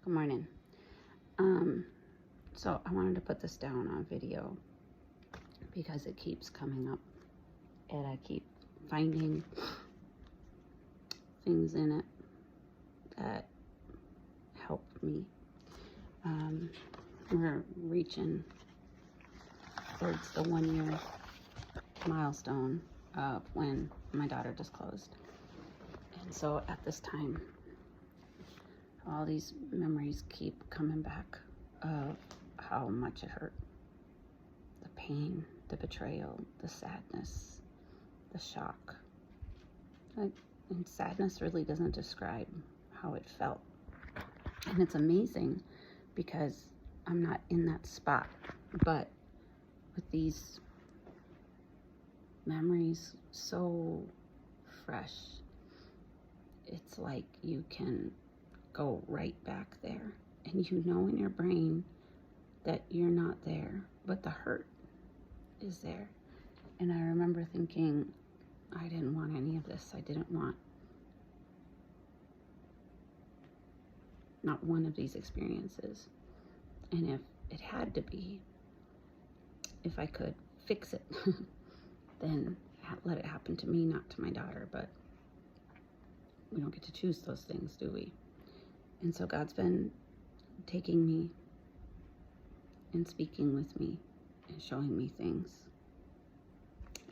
Good morning. So I wanted to put this down on video because it keeps coming up and I keep finding things in it that help me. We're reaching towards the 1 year milestone of when my daughter disclosed. And so at this time, all these memories keep coming back of how much it hurt. The pain, the betrayal, the sadness, the shock. And sadness really doesn't describe how it felt. And it's amazing because I'm not in that spot. But with these memories so fresh, it's like you can go right back there. And you know in your brain that you're not there, but the hurt is there. And I remember thinking, I didn't want any of this. I didn't want not one of these experiences. And if it had to be, if I could fix it, then let it happen to me, not to my daughter. But we don't get to choose those things, do we? And so God's been taking me and speaking with me and showing me things.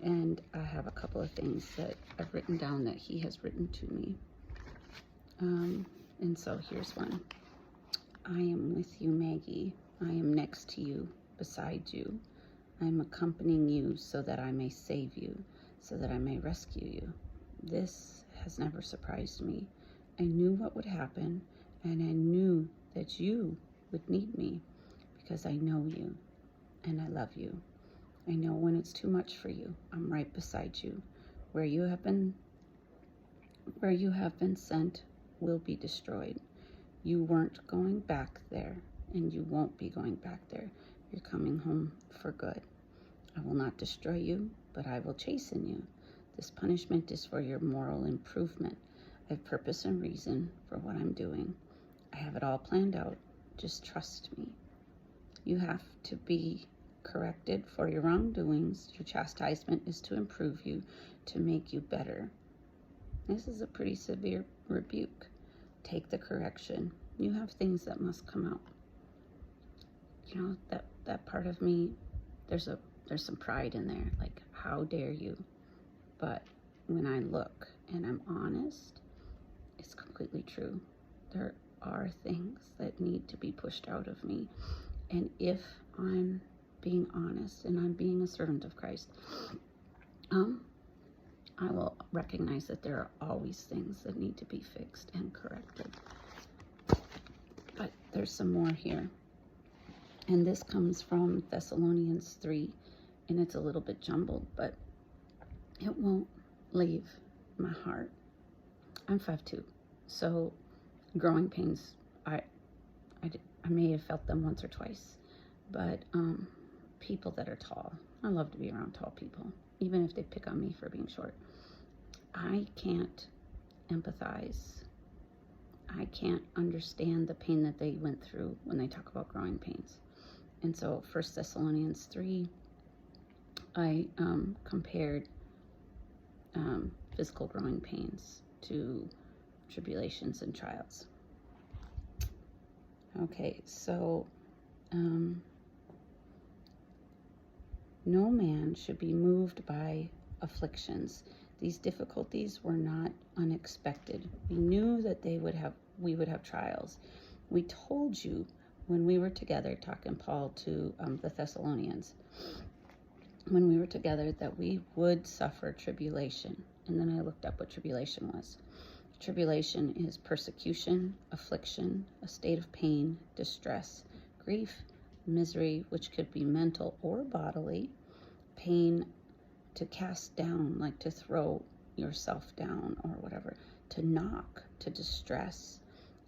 And I have a couple of things that I've written down that he has written to me. And so here's one. I am with you, Maggie. I am next to you, beside you. I am accompanying you so that I may save you, so that I may rescue you. This has never surprised me. I knew what would happen, and I knew that you would need me because I know you and I love you. I know when it's too much for you, I'm right beside you. Where you have been sent will be destroyed. You weren't going back there, and you won't be going back there. You're coming home for good. I will not destroy you, but I will chasten you. This punishment is for your moral improvement. I have purpose and reason for what I'm doing. I have it all planned out. Just trust me. You have to be corrected for your wrongdoings. Your chastisement is to improve you, to make you better. This is a pretty severe rebuke. Take the correction. You have things that must come out. You know, that part of me, there's some pride in there. Like, how dare you? But when I look and I'm honest, it's completely true. There are things that need to be pushed out of me. And if I'm being honest and I'm being a servant of Christ, I will recognize that there are always things that need to be fixed and corrected. But there's some more here. And this comes from Thessalonians 3, and it's a little bit jumbled, but it won't leave my heart. I'm 5'2", so growing pains, I may have felt them once or twice, but people that are tall, I love to be around tall people, even if they pick on me for being short. I can't empathize. I can't understand the pain that they went through when they talk about growing pains. And so 1 Thessalonians 3, I compared physical growing pains to tribulations and trials. Okay, so no man should be moved by afflictions. These difficulties were not unexpected. We knew that we would have trials. We told you when we were together, talking Paul to the Thessalonians, when we were together, that we would suffer tribulation. And then I looked up what tribulation was. Tribulation is persecution, affliction, a state of pain, distress, grief, misery, which could be mental or bodily, pain to cast down, like to throw yourself down or whatever, to knock, to distress.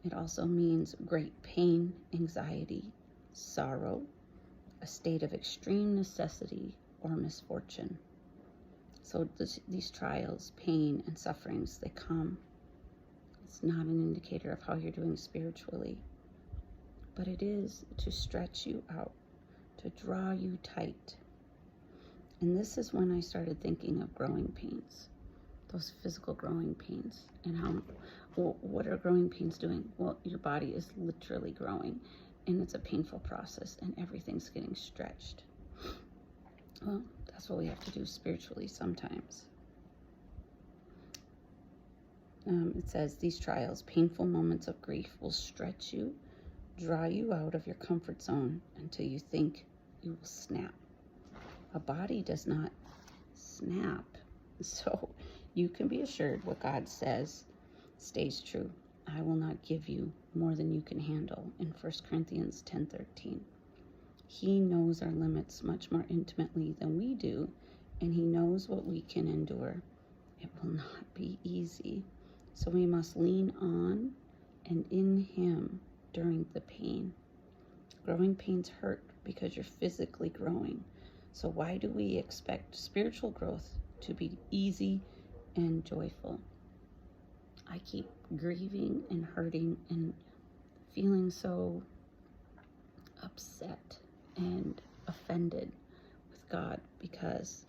It also means great pain, anxiety, sorrow, a state of extreme necessity or misfortune. So these trials, pain, and sufferings, they come. It's not an indicator of how you're doing spiritually. but it is to stretch you out, to draw you tight. And this is when I started thinking of growing pains, those physical growing pains, and how, well, what are growing pains doing? Well, your body is literally growing, and it's a painful process, and everything's getting stretched. Well, that's what we have to do spiritually sometimes. It says, these trials, painful moments of grief, will stretch you, draw you out of your comfort zone until you think you will snap. A body does not snap. So you can be assured what God says stays true. I will not give you more than you can handle in 1 Corinthians 10:13. He knows our limits much more intimately than we do, and he knows what we can endure. It will not be easy. So we must lean on and in him during the pain. Growing pains hurt because you're physically growing. So why do we expect spiritual growth to be easy and joyful? I keep grieving and hurting and feeling so upset and offended with God because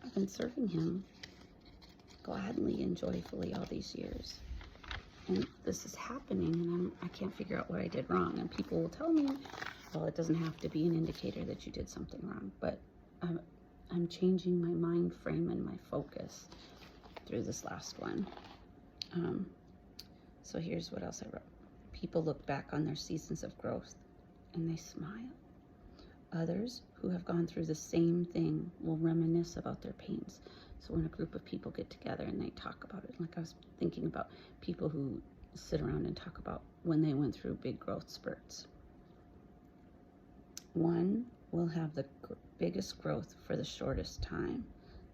I've been serving him gladly and joyfully all these years. And this is happening, and I can't figure out what I did wrong. And people will tell me, well, it doesn't have to be an indicator that you did something wrong. But I'm changing my mind frame and my focus through this last one. So here's what else I wrote. People look back on their seasons of growth and they smile. Others who have gone through the same thing will reminisce about their pains. So when a group of people get together and they talk about it, like I was thinking about people who sit around and talk about when they went through big growth spurts. One will have the biggest growth for the shortest time.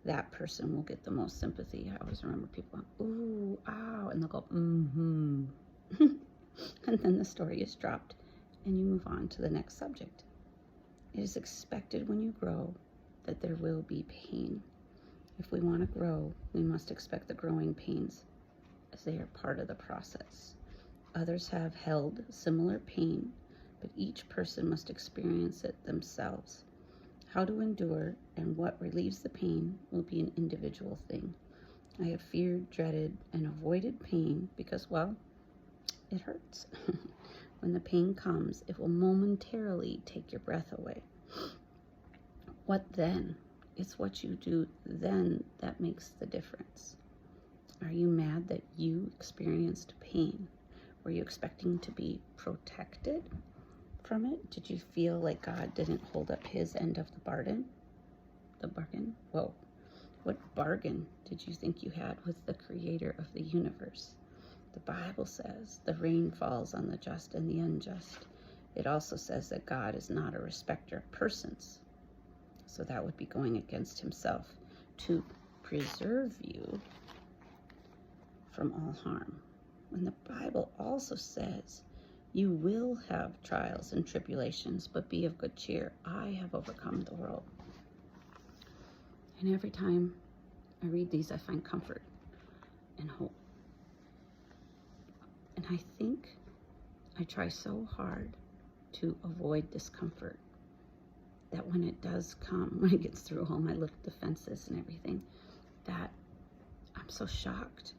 That person will get the most sympathy. I always remember people going, ooh, ow, and they'll go, mm-hmm. And then the story is dropped and you move on to the next subject. It is expected when you grow that there will be pain. If we want to grow, we must expect the growing pains as they are part of the process. Others have held similar pain, but each person must experience it themselves. How to endure and what relieves the pain will be an individual thing. I have feared, dreaded, and avoided pain because, well, it hurts. When the pain comes, it will momentarily take your breath away. What then? It's what you do then that makes the difference. Are you mad that you experienced pain? Were you expecting to be protected from it? Did you feel like God didn't hold up his end of the bargain? Whoa. What bargain did you think you had with the creator of the universe? The Bible says the rain falls on the just and the unjust. It also says that God is not a respecter of persons. So that would be going against himself to preserve you from all harm. When the Bible also says you will have trials and tribulations, but be of good cheer. I have overcome the world. And every time I read these, I find comfort and hope. And I think I try so hard to avoid discomfort that when it does come, when it gets through all my little defenses and everything, that I'm so shocked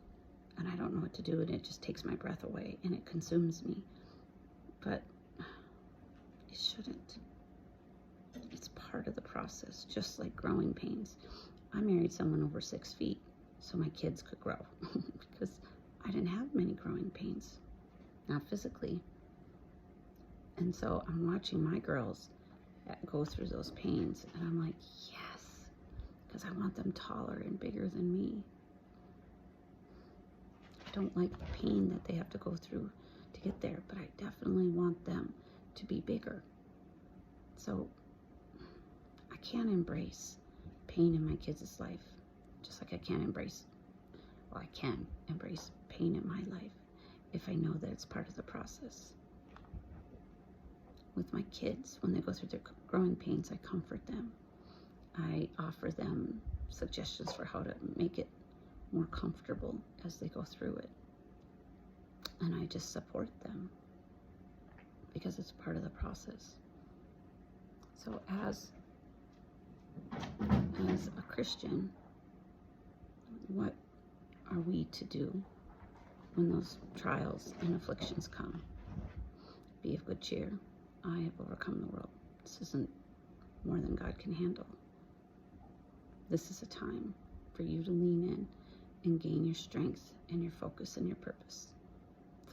and I don't know what to do, and it just takes my breath away and it consumes me. But it shouldn't. It's part of the process, just like growing pains. I married someone over 6 feet so my kids could grow because I didn't have many growing pains, not physically. And so I'm watching my girls go through those pains and I'm like, yes, because I want them taller and bigger than me. I don't like the pain that they have to go through to get there, but I definitely want them to be bigger. So I can't embrace pain in my kids' life, just like I can embrace pain in my life if I know that it's part of the process. With my kids, when they go through their growing pains, I comfort them. I offer them suggestions for how to make it more comfortable as they go through it. And I just support them because it's part of the process. So as a Christian, what are we to do when those trials and afflictions come? Be of good cheer. I have overcome the world. This isn't more than God can handle. This is a time for you to lean in and gain your strength and your focus and your purpose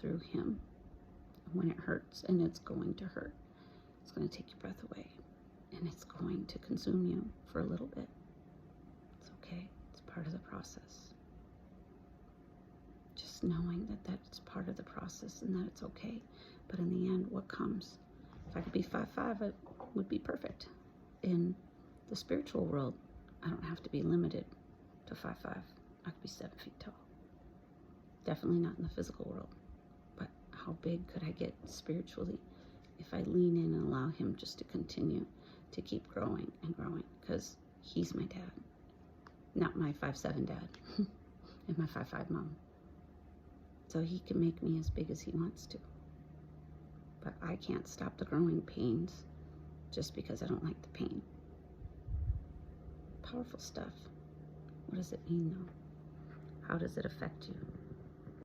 through Him. When it hurts, and it's going to hurt, it's going to take your breath away, and it's going to consume you for a little bit. It's okay. It's part of the process. Just knowing that that's part of the process and that it's okay. But in the end, what comes? If I could be 5'5", it would be perfect. In the spiritual world, I don't have to be limited to 5'5". I could be 7 feet tall. Definitely not in the physical world. But how big could I get spiritually if I lean in and allow Him just to continue to keep growing and growing? Because He's my dad, not my 5'7" dad and my 5'5" mom. So He can make me as big as He wants to. But I can't stop the growing pains just because I don't like the pain. Powerful stuff. What does it mean, though? How does it affect you?